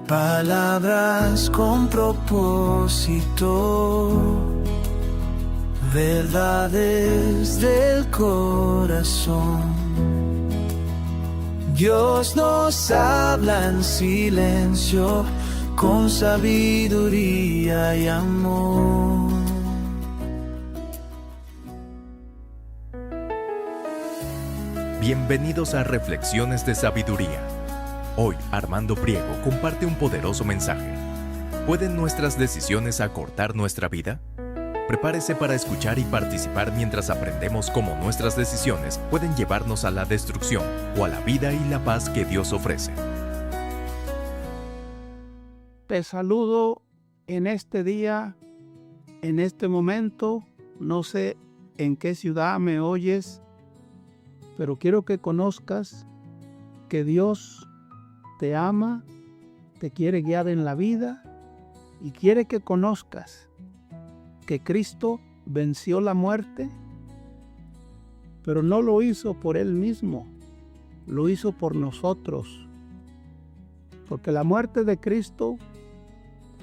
Palabras con propósito, verdades del corazón. Dios nos habla en silencio, con sabiduría y amor. Bienvenidos a Reflexiones de Sabiduría. Hoy Armando Priego comparte un poderoso mensaje. ¿Pueden nuestras decisiones acortar nuestra vida? Prepárese para escuchar y participar mientras aprendemos cómo nuestras decisiones pueden llevarnos a la destrucción o a la vida y la paz que Dios ofrece. Te saludo en este día, en este momento. No sé en qué ciudad me oyes, pero quiero que conozcas que Dios te ama, te quiere guiar en la vida y quiere que conozcas que Cristo venció la muerte, pero no lo hizo por Él mismo, lo hizo por nosotros. Porque la muerte de Cristo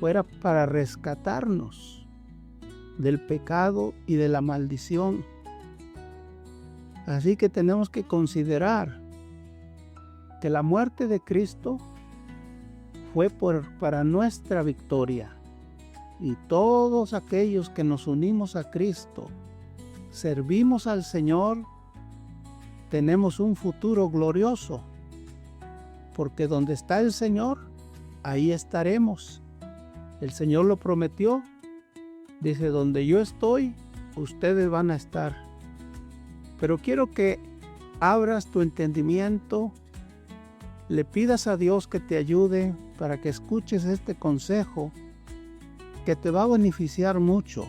fuera para rescatarnos del pecado y de la maldición. Así que tenemos que considerar que la muerte de Cristo fue para nuestra victoria. Y todos aquellos que nos unimos a Cristo, servimos al Señor, tenemos un futuro glorioso. Porque donde está el Señor, ahí estaremos. El Señor lo prometió. Dice, donde yo estoy, ustedes van a estar. Pero quiero que abras tu entendimiento, le pidas a Dios que te ayude para que escuches este consejo que te va a beneficiar mucho.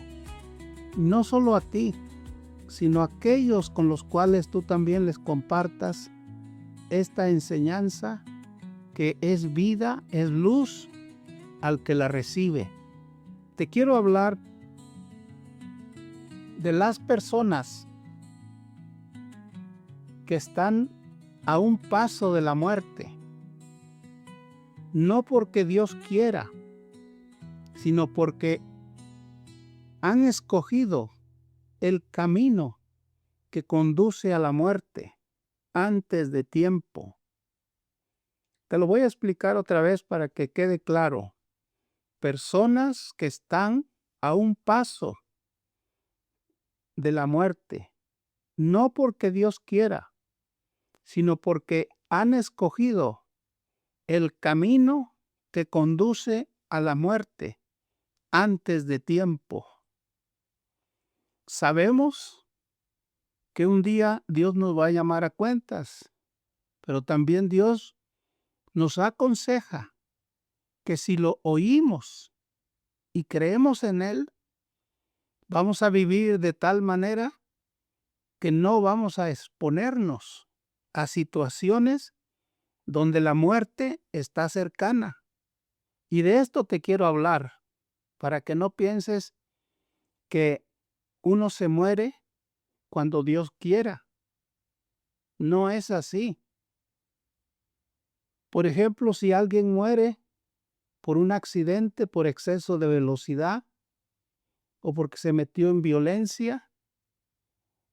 No solo a ti, sino a aquellos con los cuales tú también les compartas esta enseñanza que es vida, es luz al que la recibe. Te quiero hablar de las personas que están a un paso de la muerte, no porque Dios quiera, sino porque han escogido el camino que conduce a la muerte antes de tiempo. Te lo voy a explicar otra vez para que quede claro. Personas que están a un paso de la muerte, no porque Dios quiera, sino porque han escogido el camino que conduce a la muerte antes de tiempo. Sabemos que un día Dios nos va a llamar a cuentas, pero también Dios nos aconseja que si lo oímos y creemos en Él, vamos a vivir de tal manera que no vamos a exponernos a situaciones donde la muerte está cercana. Y de esto te quiero hablar, para que no pienses que uno se muere cuando Dios quiera. No es así. Por ejemplo, si alguien muere por un accidente, por exceso de velocidad, o porque se metió en violencia,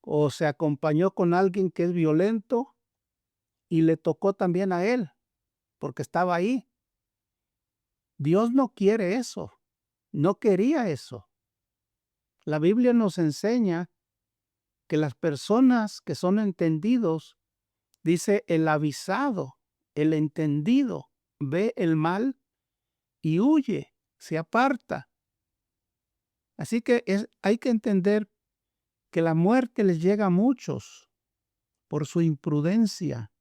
o se acompañó con alguien que es violento y le tocó también a él, porque estaba ahí. Dios no quiere eso, no quería eso. La Biblia nos enseña que las personas que son entendidos, dice el avisado, el entendido, ve el mal y huye, se aparta. Así que hay que entender que la muerte les llega a muchos por su imprudencia,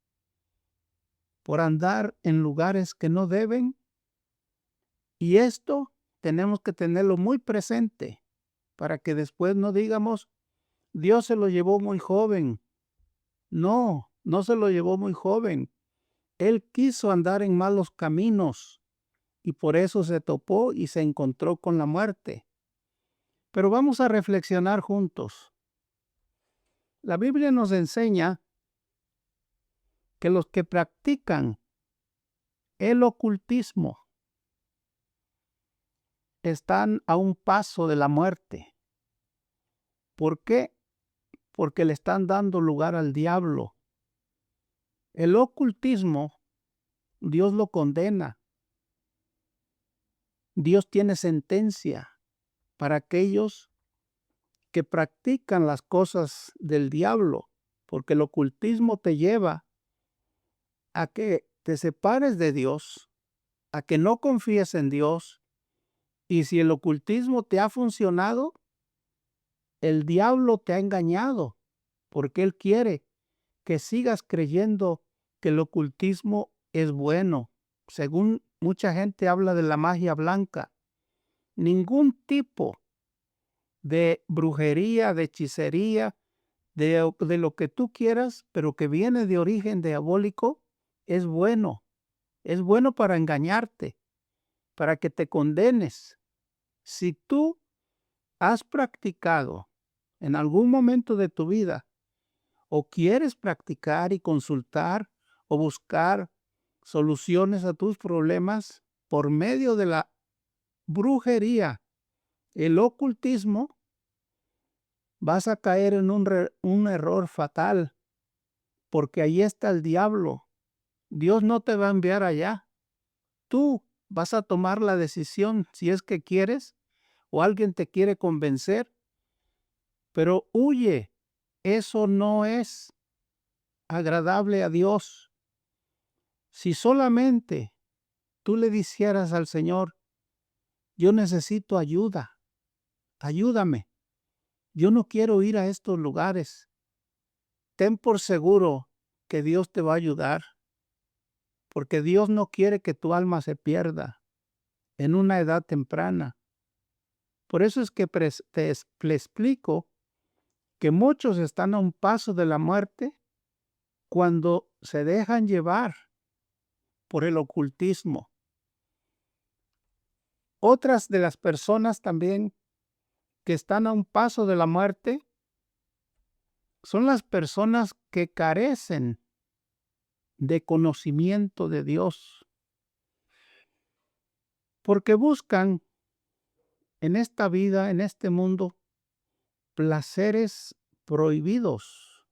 por andar en lugares que no deben. Y esto tenemos que tenerlo muy presente para que después no digamos, Dios se lo llevó muy joven. No, no se lo llevó muy joven. Él quiso andar en malos caminos y por eso se topó y se encontró con la muerte. Pero vamos a reflexionar juntos. La Biblia nos enseña que los que practican el ocultismo, están a un paso de la muerte. ¿Por qué? Porque le están dando lugar al diablo. El ocultismo, Dios lo condena. Dios tiene sentencia para aquellos que practican las cosas del diablo, porque el ocultismo te lleva a que te separes de Dios, a que no confíes en Dios, y si el ocultismo te ha funcionado, el diablo te ha engañado, porque él quiere que sigas creyendo que el ocultismo es bueno. Según mucha gente habla de la magia blanca, ningún tipo de brujería, de hechicería, de lo que tú quieras, pero que viene de origen diabólico, es bueno. Es bueno para engañarte, para que te condenes. Si tú has practicado en algún momento de tu vida o quieres practicar y consultar o buscar soluciones a tus problemas por medio de la brujería, el ocultismo, vas a caer en un error fatal, porque ahí está el diablo. Dios no te va a enviar allá. Tú vas a tomar la decisión si es que quieres o alguien te quiere convencer, pero huye. Eso no es agradable a Dios. Si solamente tú le dijeras al Señor, yo necesito ayuda, ayúdame, yo no quiero ir a estos lugares, ten por seguro que Dios te va a ayudar, porque Dios no quiere que tu alma se pierda en una edad temprana. Por eso es que le explico que muchos están a un paso de la muerte cuando se dejan llevar por el ocultismo. Otras de las personas también que están a un paso de la muerte son las personas que carecen de conocimiento de Dios, porque buscan en esta vida, en este mundo, placeres prohibidos.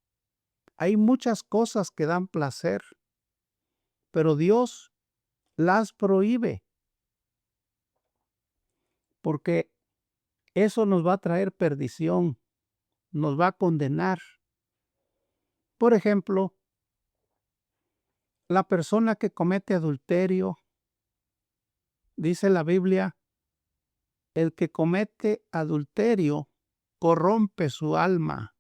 Hay muchas cosas que dan placer, pero Dios las prohíbe, porque eso nos va a traer perdición, nos va a condenar. Por ejemplo, la persona que comete adulterio, dice la Biblia, el que comete adulterio corrompe su alma.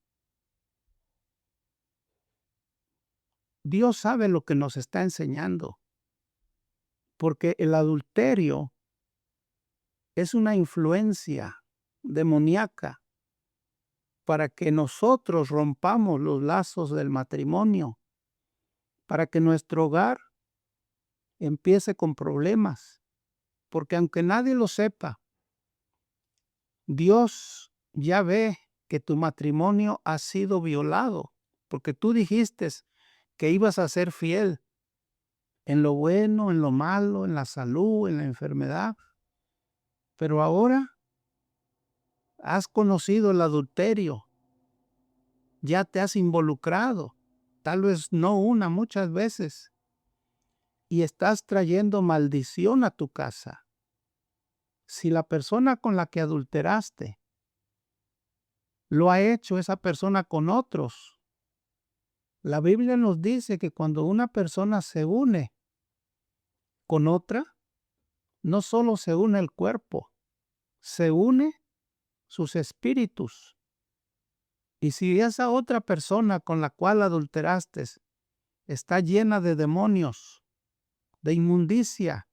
Dios sabe lo que nos está enseñando, porque el adulterio es una influencia demoníaca para que nosotros rompamos los lazos del matrimonio, para que nuestro hogar empiece con problemas, porque aunque nadie lo sepa, Dios ya ve que tu matrimonio ha sido violado, porque tú dijiste que ibas a ser fiel en lo bueno, en lo malo, en la salud, en la enfermedad, pero ahora has conocido el adulterio, ya te has involucrado, tal vez no una, muchas veces, y estás trayendo maldición a tu casa. Si la persona con la que adulteraste lo ha hecho esa persona con otros, la Biblia nos dice que cuando una persona se une con otra, no solo se une el cuerpo, se une sus espíritus. Y si esa otra persona con la cual adulteraste está llena de demonios, de inmundicia,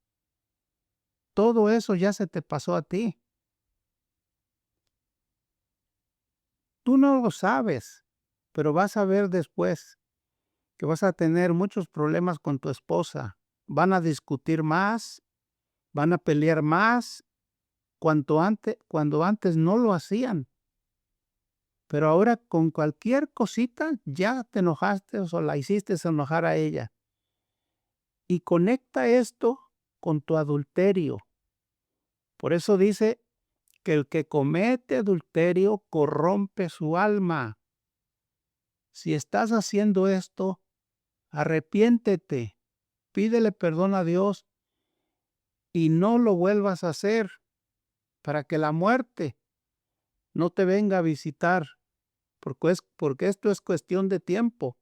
todo eso ya se te pasó a ti. Tú no lo sabes, pero vas a ver después que vas a tener muchos problemas con tu esposa. Van a discutir más, van a pelear más, cuando antes no lo hacían. Pero ahora con cualquier cosita ya te enojaste o la hiciste enojar a ella. Y conecta esto con tu adulterio. Por eso dice que el que comete adulterio corrompe su alma. Si estás haciendo esto, arrepiéntete, pídele perdón a Dios y no lo vuelvas a hacer para que la muerte no te venga a visitar, porque esto es cuestión de tiempo.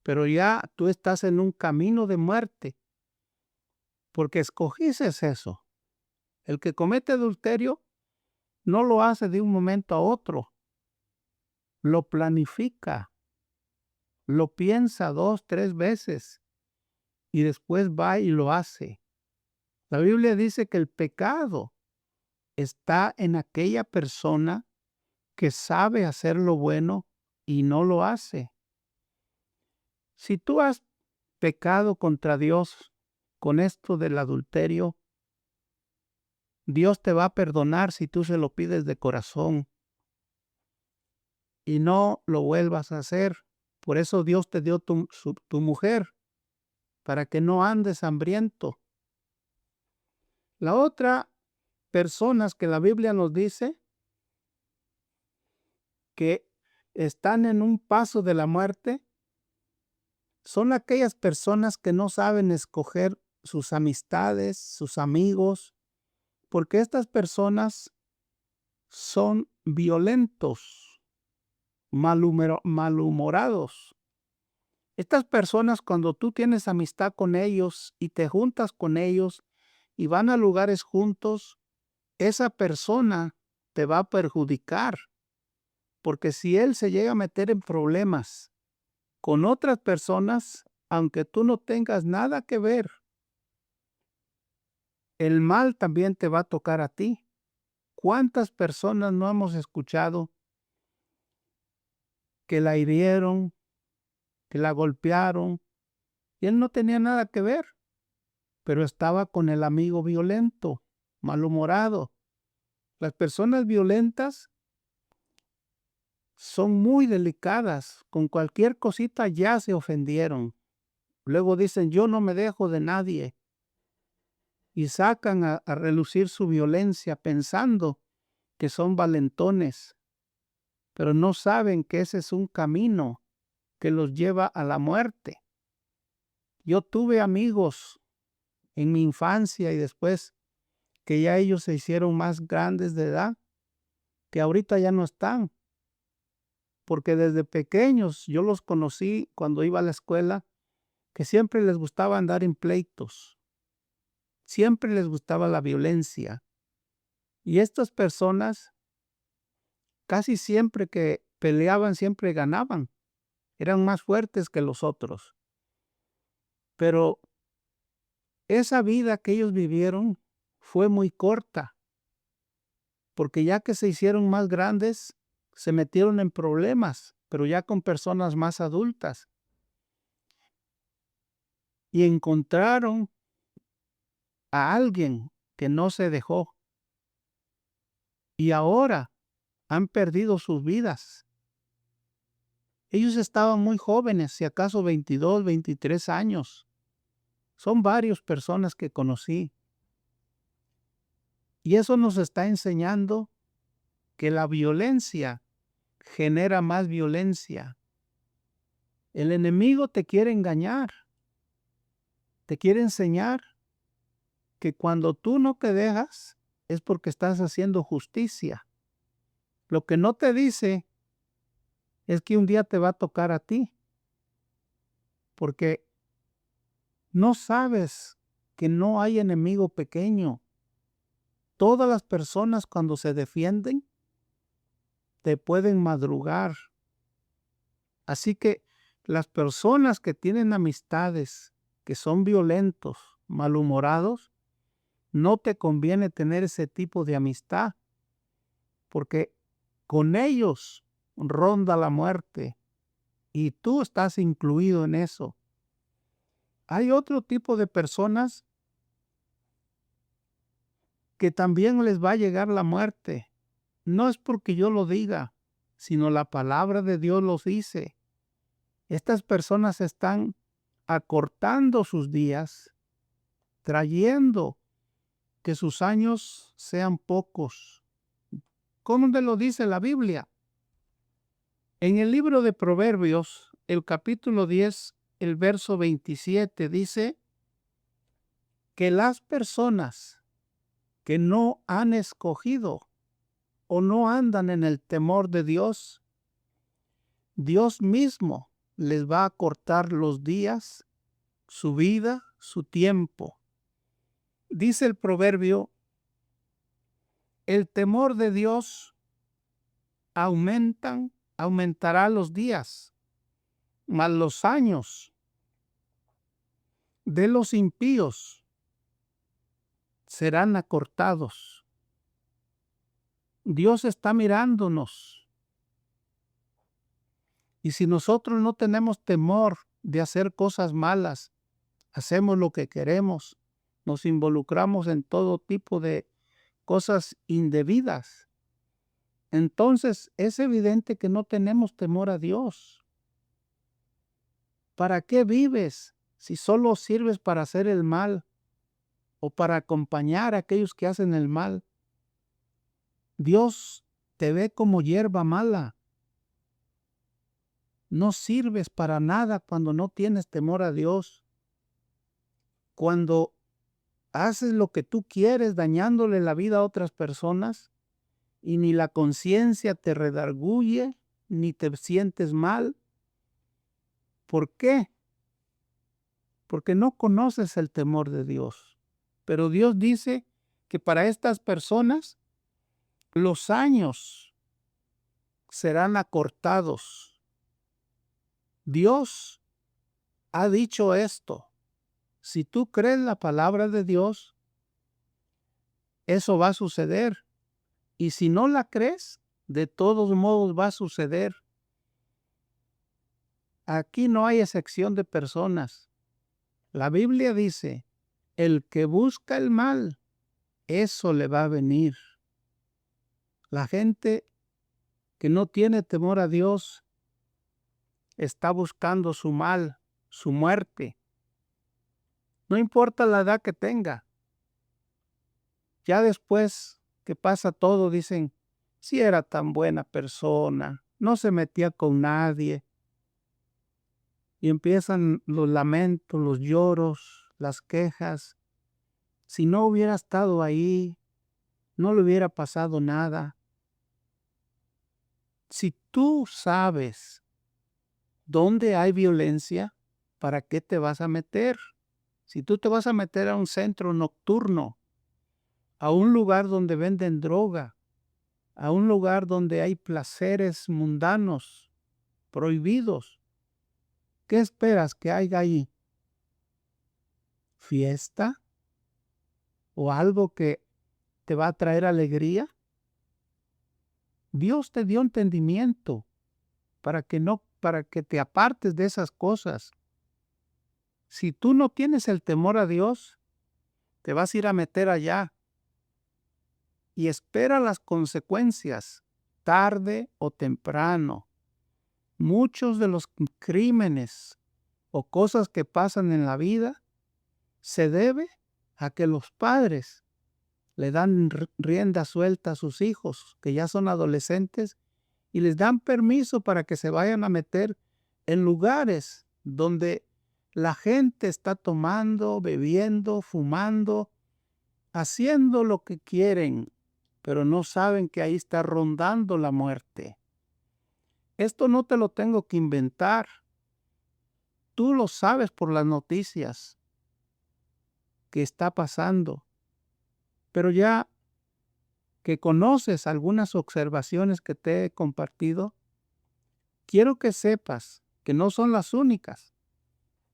Pero ya tú estás en un camino de muerte, porque escogiste eso. El que comete adulterio no lo hace de un momento a otro, lo planifica, lo piensa 2, 3 veces y después va y lo hace. La Biblia dice que el pecado está en aquella persona que sabe hacer lo bueno y no lo hace. Si tú has pecado contra Dios con esto del adulterio, Dios te va a perdonar si tú se lo pides de corazón y no lo vuelvas a hacer. Por eso Dios te dio tu mujer, para que no andes hambriento. La otra personas que la Biblia nos dice que están en un paso de la muerte son aquellas personas que no saben escoger sus amistades, sus amigos, porque estas personas son violentos, malhumorados. Estas personas, cuando tú tienes amistad con ellos y te juntas con ellos y van a lugares juntos, esa persona te va a perjudicar, porque si él se llega a meter en problemas con otras personas, aunque tú no tengas nada que ver, el mal también te va a tocar a ti. ¿Cuántas personas no hemos escuchado que la hirieron, que la golpearon, y él no tenía nada que ver, pero estaba con el amigo violento, malhumorado? Las personas violentas son muy delicadas, con cualquier cosita ya se ofendieron. Luego dicen, yo no me dejo de nadie, y sacan a relucir su violencia pensando que son valentones, pero no saben que ese es un camino que los lleva a la muerte. Yo tuve amigos en mi infancia y después que ya ellos se hicieron más grandes de edad, que ahorita ya no están, porque desde pequeños yo los conocí cuando iba a la escuela, que siempre les gustaba andar en pleitos, siempre les gustaba la violencia. Y estas personas casi siempre que peleaban, siempre ganaban, eran más fuertes que los otros. Pero esa vida que ellos vivieron fue muy corta, porque ya que se hicieron más grandes, se metieron en problemas, pero ya con personas más adultas. Y encontraron a alguien que no se dejó. Y ahora han perdido sus vidas. Ellos estaban muy jóvenes, si acaso 22, 23 años. Son varias personas que conocí. Y eso nos está enseñando que la violencia genera más violencia. El enemigo te quiere engañar. Te quiere enseñar que cuando tú no te dejas es porque estás haciendo justicia. Lo que no te dice es que un día te va a tocar a ti, porque no sabes que no hay enemigo pequeño. Todas las personas cuando se defienden te pueden madrugar. Así que las personas que tienen amistades que son violentos, malhumorados, no te conviene tener ese tipo de amistad, porque con ellos ronda la muerte y tú estás incluido en eso. Hay otro tipo de personas que también les va a llegar la muerte. No es porque yo lo diga, sino la palabra de Dios los dice. Estas personas están acortando sus días, trayendo que sus años sean pocos. ¿Cómo lo dice la Biblia? En el libro de Proverbios, el capítulo 10, el verso 27 dice que las personas que no han escogido o no andan en el temor de Dios, Dios mismo les va a cortar los días, su vida, su tiempo. Dice el proverbio, el temor de Dios aumentará los días, mas los años de los impíos serán acortados. Dios está mirándonos. Y si nosotros no tenemos temor de hacer cosas malas, hacemos lo que queremos, nos involucramos en todo tipo de cosas indebidas, entonces es evidente que no tenemos temor a Dios. ¿Para qué vives si solo sirves para hacer el mal o para acompañar a aquellos que hacen el mal? Dios te ve como hierba mala. No sirves para nada cuando no tienes temor a Dios. Cuando haces lo que tú quieres dañándole la vida a otras personas y ni la conciencia te redarguye ni te sientes mal. ¿Por qué? Porque no conoces el temor de Dios. Pero Dios dice que para estas personas los años serán acortados. Dios ha dicho esto. Si tú crees la palabra de Dios, eso va a suceder. Y si no la crees, de todos modos va a suceder. Aquí no hay excepción de personas. La Biblia dice, el que busca el mal, eso le va a venir. La gente que no tiene temor a Dios está buscando su mal, su muerte. No importa la edad que tenga. Ya después que pasa todo, dicen, si era tan buena persona, no se metía con nadie. Y empiezan los lamentos, los lloros, las quejas. Si no hubiera estado ahí, no le hubiera pasado nada. Si tú sabes dónde hay violencia, ¿para qué te vas a meter? Si tú te vas a meter a un centro nocturno, a un lugar donde venden droga, a un lugar donde hay placeres mundanos, prohibidos, ¿qué esperas que haya ahí? ¿Fiesta? ¿O algo que te va a traer alegría? Dios te dio entendimiento para que te apartes de esas cosas. Si tú no tienes el temor a Dios, te vas a ir a meter allá y espera las consecuencias, tarde o temprano. Muchos de los crímenes o cosas que pasan en la vida se debe a que los padres le dan rienda suelta a sus hijos, que ya son adolescentes, y les dan permiso para que se vayan a meter en lugares donde la gente está tomando, bebiendo, fumando, haciendo lo que quieren, pero no saben que ahí está rondando la muerte. Esto no te lo tengo que inventar. Tú lo sabes por las noticias que está pasando. Pero ya que conoces algunas observaciones que te he compartido, quiero que sepas que no son las únicas,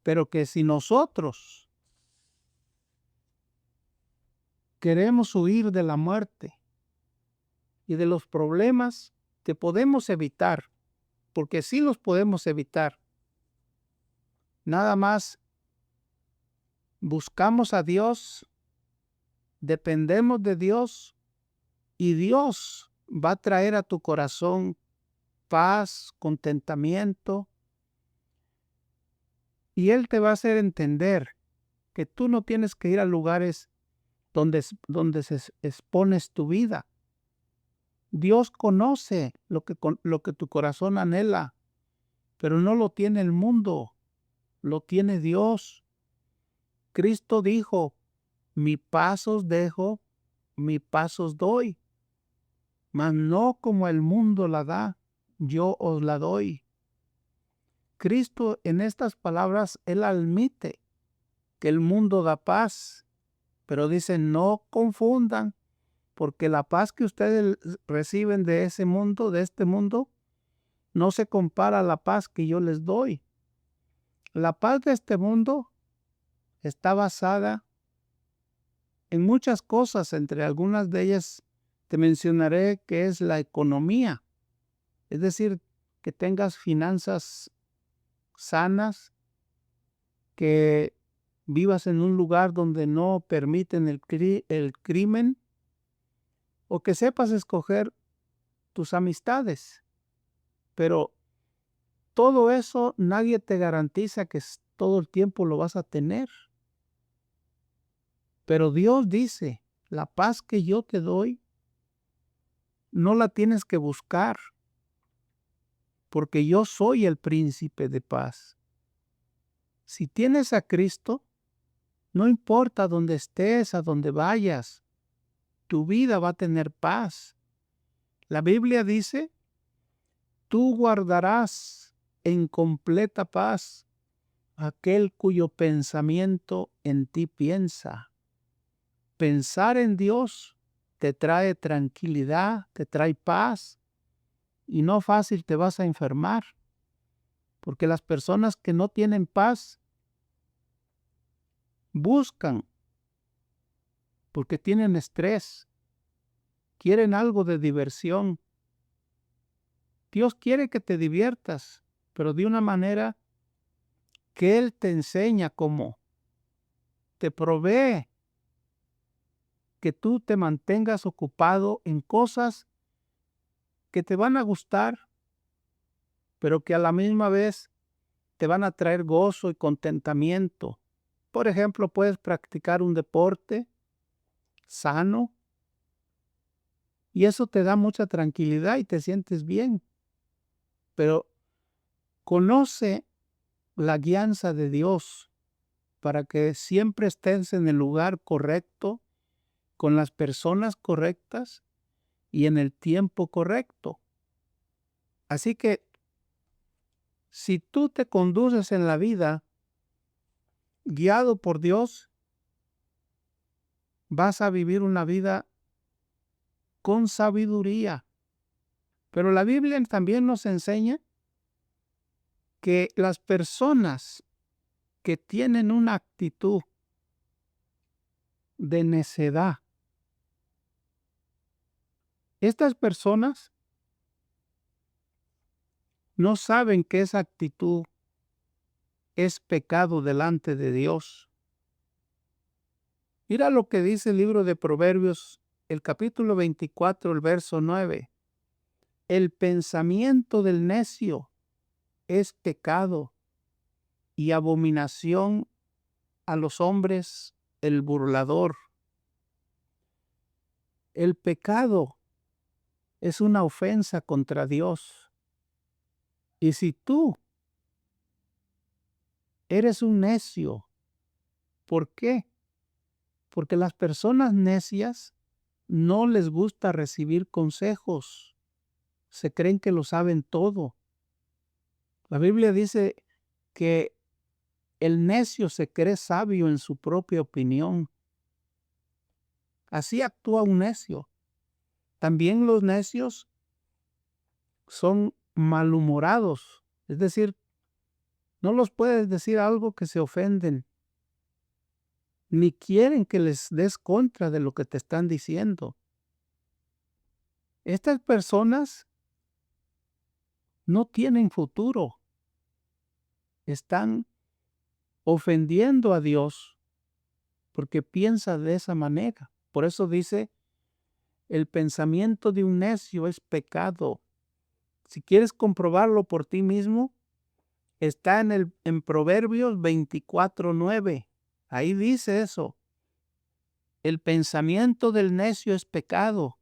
pero que si nosotros queremos huir de la muerte y de los problemas que podemos evitar, porque sí los podemos evitar, nada más buscamos a Dios, dependemos de Dios y Dios va a traer a tu corazón paz, contentamiento, y Él te va a hacer entender que tú no tienes que ir a lugares donde expones tu vida. Dios conoce lo que tu corazón anhela, pero no lo tiene el mundo, lo tiene Dios. Cristo dijo, mi paz os dejo, mi paz os doy, mas no como el mundo la da, yo os la doy. Cristo en estas palabras, Él admite que el mundo da paz, pero dice, no confundan, porque la paz que ustedes reciben de ese mundo, de este mundo, no se compara a la paz que yo les doy. La paz de este mundo está basada en muchas cosas, entre algunas de ellas te mencionaré que es la economía, es decir, que tengas finanzas sanas, que vivas en un lugar donde no permiten el crimen, o que sepas escoger tus amistades. Pero todo eso nadie te garantiza que todo el tiempo lo vas a tener. Pero Dios dice, la paz que yo te doy, no la tienes que buscar, porque yo soy el príncipe de paz. Si tienes a Cristo, no importa dónde estés, a dónde vayas, tu vida va a tener paz. La Biblia dice, tú guardarás en completa paz aquel cuyo pensamiento en ti piensa. Pensar en Dios te trae tranquilidad, te trae paz, y no fácil te vas a enfermar, porque las personas que no tienen paz buscan, porque tienen estrés, quieren algo de diversión. Dios quiere que te diviertas, pero de una manera que Él te enseña cómo, te provee que tú te mantengas ocupado en cosas que te van a gustar, pero que a la misma vez te van a traer gozo y contentamiento. Por ejemplo, puedes practicar un deporte sano y eso te da mucha tranquilidad y te sientes bien. Pero conoce la guianza de Dios para que siempre estés en el lugar correcto, con las personas correctas y en el tiempo correcto. Así que si tú te conduces en la vida guiado por Dios, vas a vivir una vida con sabiduría. Pero la Biblia también nos enseña que las personas que tienen una actitud de necedad, estas personas no saben que esa actitud es pecado delante de Dios. Mira lo que dice el libro de Proverbios, el capítulo 24, el verso 9. El pensamiento del necio es pecado y abominación a los hombres el burlador. El pecado es una ofensa contra Dios. Y si tú eres un necio, ¿por qué? Porque las personas necias no les gusta recibir consejos. Se creen que lo saben todo. La Biblia dice que el necio se cree sabio en su propia opinión. Así actúa un necio. También los necios son malhumorados. Es decir, no los puedes decir algo que se ofenden, ni quieren que les des contra de lo que te están diciendo. Estas personas no tienen futuro. Están ofendiendo a Dios porque piensa de esa manera. Por eso dice, el pensamiento de un necio es pecado. Si quieres comprobarlo por ti mismo, está en Proverbios 24:9. Ahí dice eso. El pensamiento del necio es pecado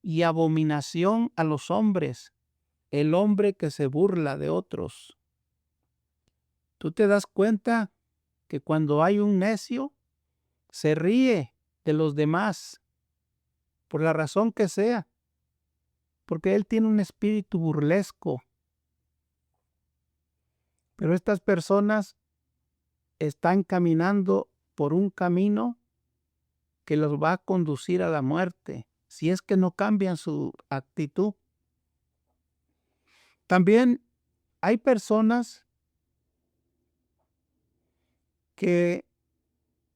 y abominación a los hombres, el hombre que se burla de otros. ¿Tú te das cuenta que cuando hay un necio, se ríe de los demás, por la razón que sea, porque él tiene un espíritu burlesco? Pero estas personas están caminando por un camino que los va a conducir a la muerte, si es que no cambian su actitud. También hay personas que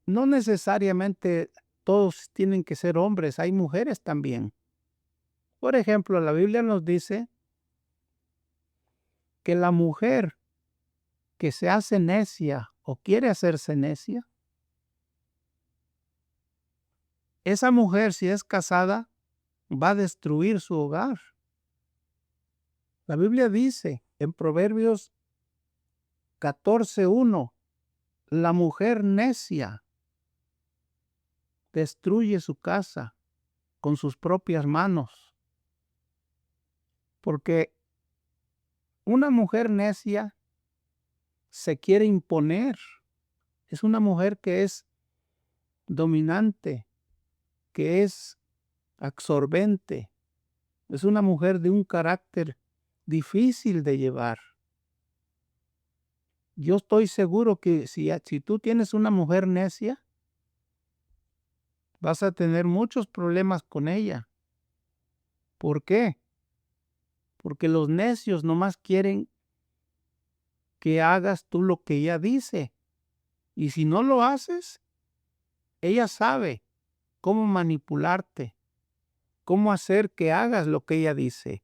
no necesariamente todos tienen que ser hombres, hay mujeres también. Por ejemplo, la Biblia nos dice que la mujer que se hace necia o quiere hacerse necia, esa mujer, si es casada, va a destruir su hogar. La Biblia dice en Proverbios 14:1, la mujer necia destruye su casa con sus propias manos. Porque una mujer necia se quiere imponer. Es una mujer que es dominante, que es absorbente. Es una mujer de un carácter difícil de llevar. Yo estoy seguro que si tú tienes una mujer necia, vas a tener muchos problemas con ella. ¿Por qué? Porque los necios nomás quieren que hagas tú lo que ella dice. Y si no lo haces, ella sabe cómo manipularte, cómo hacer que hagas lo que ella dice.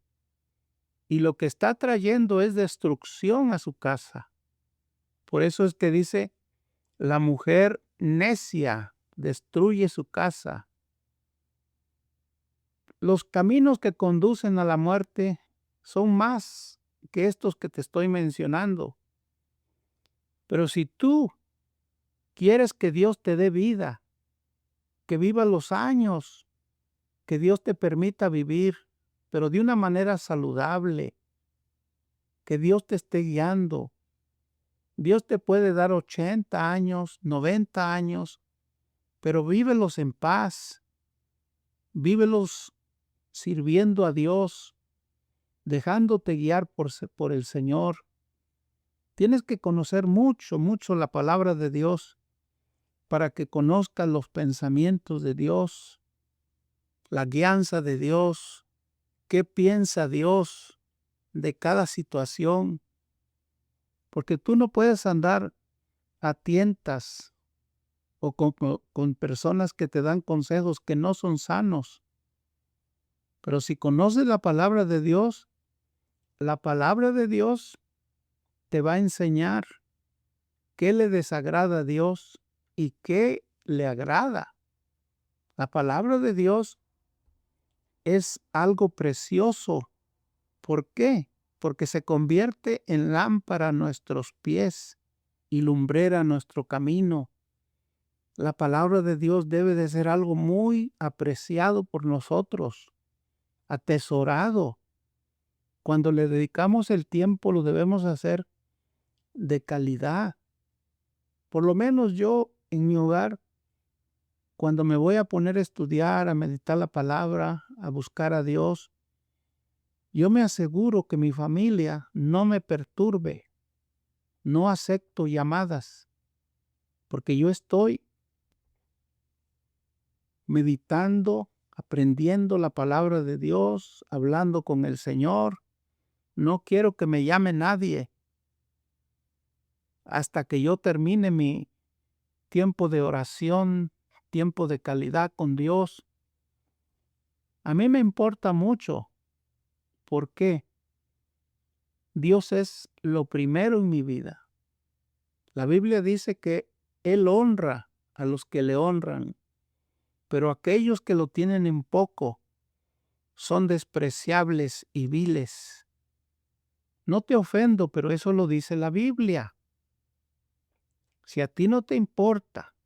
Y lo que está trayendo es destrucción a su casa. Por eso es que dice, la mujer necia destruye su casa. Los caminos que conducen a la muerte son más que estos que te estoy mencionando. Pero si tú quieres que Dios te dé vida, que vivas los años que Dios te permita vivir, pero de una manera saludable, que Dios te esté guiando. Dios te puede dar 80 años, 90 años, pero vívelos en paz, vívelos sirviendo a Dios, dejándote guiar por el Señor. Tienes que conocer mucho, mucho la palabra de Dios para que conozcas los pensamientos de Dios, la guianza de Dios, qué piensa Dios de cada situación, porque tú no puedes andar a tientas o con personas que te dan consejos que no son sanos. Pero si conoces la palabra de Dios te va a enseñar qué le desagrada a Dios y qué le agrada. La palabra de Dios es algo precioso. ¿Por qué? Porque se convierte en lámpara a nuestros pies y lumbrera a nuestro camino. La palabra de Dios debe de ser algo muy apreciado por nosotros, atesorado. Cuando le dedicamos el tiempo, lo debemos hacer de calidad. Por lo menos yo en mi hogar, cuando me voy a poner a estudiar, a meditar la palabra, a buscar a Dios, yo me aseguro que mi familia no me perturbe. No acepto llamadas, porque yo estoy meditando, aprendiendo la palabra de Dios, hablando con el Señor. No quiero que me llame nadie hasta que yo termine mi tiempo de oración, tiempo de calidad con Dios. A mí me importa mucho. ¿Por qué? Dios es lo primero en mi vida. La Biblia dice que Él honra a los que le honran, pero aquellos que lo tienen en poco son despreciables y viles. No te ofendo, pero eso lo dice la Biblia. Si a ti no te importa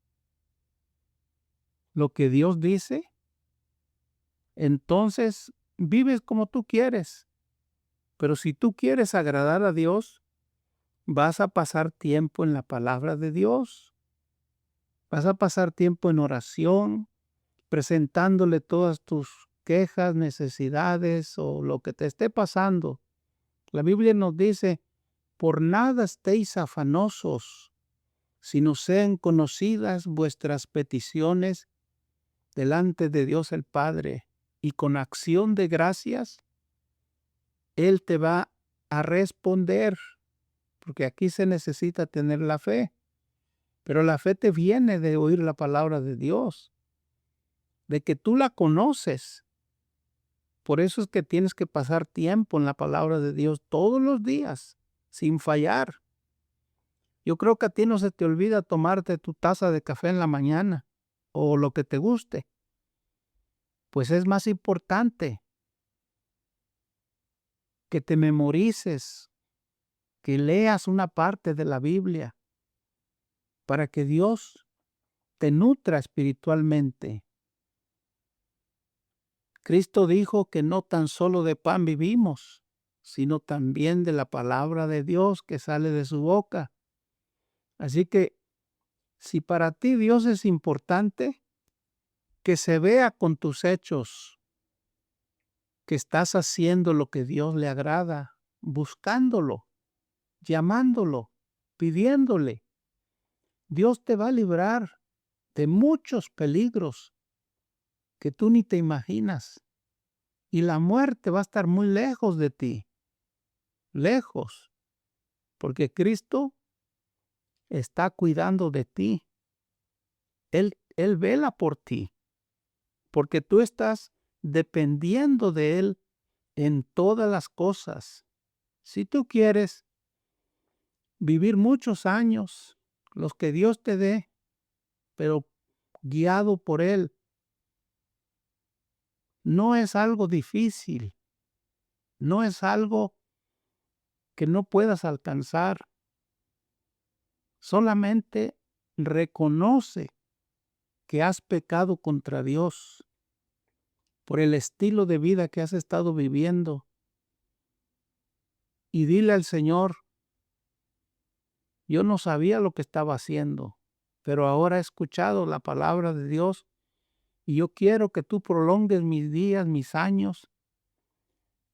lo que Dios dice, entonces vives como tú quieres. Pero si tú quieres agradar a Dios, vas a pasar tiempo en la palabra de Dios. Vas a pasar tiempo en oración, presentándole todas tus quejas, necesidades o lo que te esté pasando. La Biblia nos dice, por nada estéis afanosos, sino sean conocidas vuestras peticiones delante de Dios el Padre, y con acción de gracias, Él te va a responder, porque aquí se necesita tener la fe, pero la fe te viene de oír la palabra de Dios, de que tú la conoces. Por eso es que tienes que pasar tiempo en la palabra de Dios todos los días, sin fallar. Yo creo que a ti no se te olvida tomarte tu taza de café en la mañana, o lo que te guste. Pues es más importante que te memorices, que leas una parte de la Biblia, para que Dios te nutra espiritualmente. Cristo dijo que no tan solo de pan vivimos, sino también de la palabra de Dios que sale de su boca. Así que, si para ti Dios es importante, que se vea con tus hechos que estás haciendo lo que Dios le agrada, buscándolo, llamándolo, pidiéndole. Dios te va a librar de muchos peligros que tú ni te imaginas. Y la muerte va a estar muy lejos de ti. Lejos. Porque Cristo está cuidando de ti. Él vela por ti. Porque tú estás dependiendo de Él en todas las cosas. Si tú quieres vivir muchos años, los que Dios te dé, pero guiado por Él, no es algo difícil, no es algo que no puedas alcanzar. Solamente reconoce que has pecado contra Dios por el estilo de vida que has estado viviendo y dile al Señor, yo no sabía lo que estaba haciendo, pero ahora he escuchado la palabra de Dios y yo quiero que tú prolongues mis días, mis años.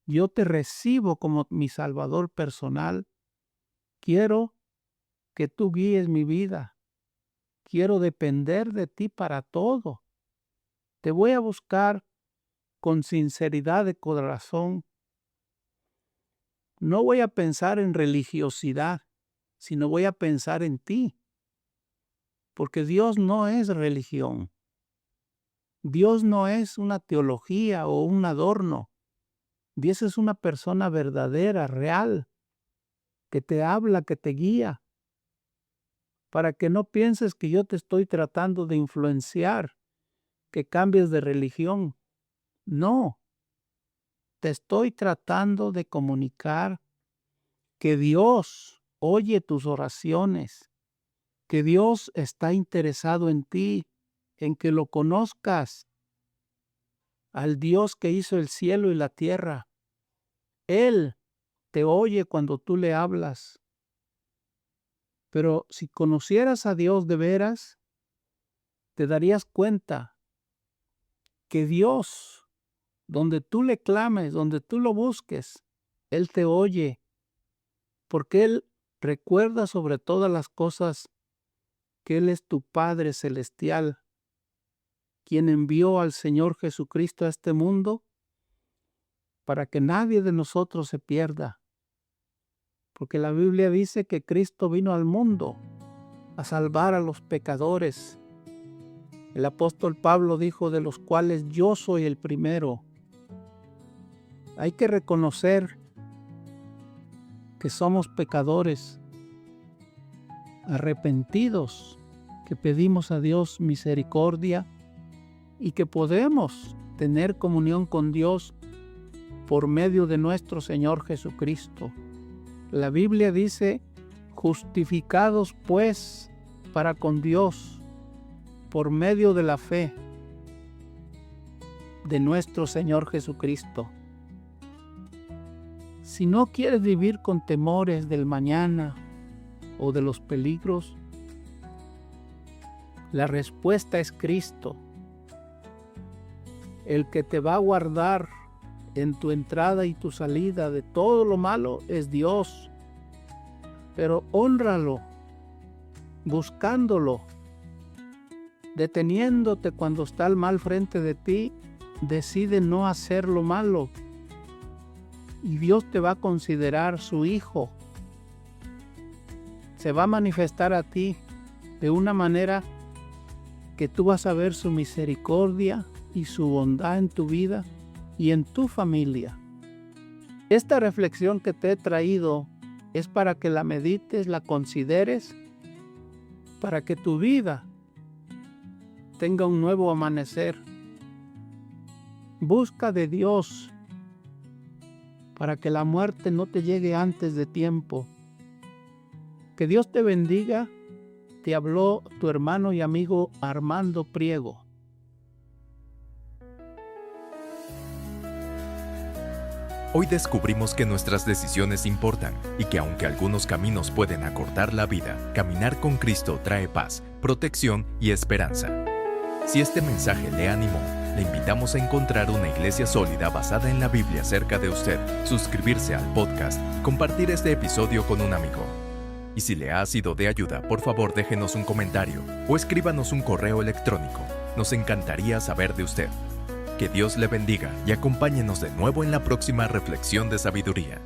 Yo te recibo como mi Salvador personal. Quiero que tú guíes mi vida. Quiero depender de ti para todo. Te voy a buscar con sinceridad de corazón. No voy a pensar en religiosidad, sino voy a pensar en ti. Porque Dios no es religión. Dios no es una teología o un adorno. Dios es una persona verdadera, real, que te habla, que te guía, para que no pienses que yo te estoy tratando de influenciar, que cambies de religión. No, te estoy tratando de comunicar que Dios oye tus oraciones, que Dios está interesado en ti, en que lo conozcas, al Dios que hizo el cielo y la tierra. Él te oye cuando tú le hablas. Pero si conocieras a Dios de veras, te darías cuenta que Dios, donde tú le clames, donde tú lo busques, Él te oye, porque Él recuerda sobre todas las cosas que Él es tu Padre celestial, quien envió al Señor Jesucristo a este mundo para que nadie de nosotros se pierda. Porque la Biblia dice que Cristo vino al mundo a salvar a los pecadores. El apóstol Pablo dijo, de los cuales yo soy el primero. Hay que reconocer que somos pecadores, arrepentidos, que pedimos a Dios misericordia y que podemos tener comunión con Dios por medio de nuestro Señor Jesucristo. La Biblia dice, justificados pues para con Dios por medio de la fe. de nuestro Señor Jesucristo. Si no quieres vivir con temores del mañana o de los peligros, la respuesta es Cristo. El que te va a guardar en tu entrada y tu salida de todo lo malo es Dios. Pero hónralo, buscándolo, deteniéndote cuando está el mal frente de ti. Decide no hacer lo malo y Dios te va a considerar su hijo. Se va a manifestar a ti de una manera que tú vas a ver su misericordia y su bondad en tu vida y en tu familia. Esta reflexión que te he traído es para que la medites, la consideres, para que tu vida tenga un nuevo amanecer. Busca de Dios para que la muerte no te llegue antes de tiempo. Que Dios te bendiga. Te habló tu hermano y amigo Armando Priego. Hoy descubrimos que nuestras decisiones importan y que aunque algunos caminos pueden acortar la vida, caminar con Cristo trae paz, protección y esperanza. Si este mensaje le animó, le invitamos a encontrar una iglesia sólida basada en la Biblia cerca de usted, suscribirse al podcast y compartir este episodio con un amigo. Y si le ha sido de ayuda, por favor déjenos un comentario o escríbanos un correo electrónico. Nos encantaría saber de usted. Que Dios le bendiga y acompáñenos de nuevo en la próxima reflexión de sabiduría.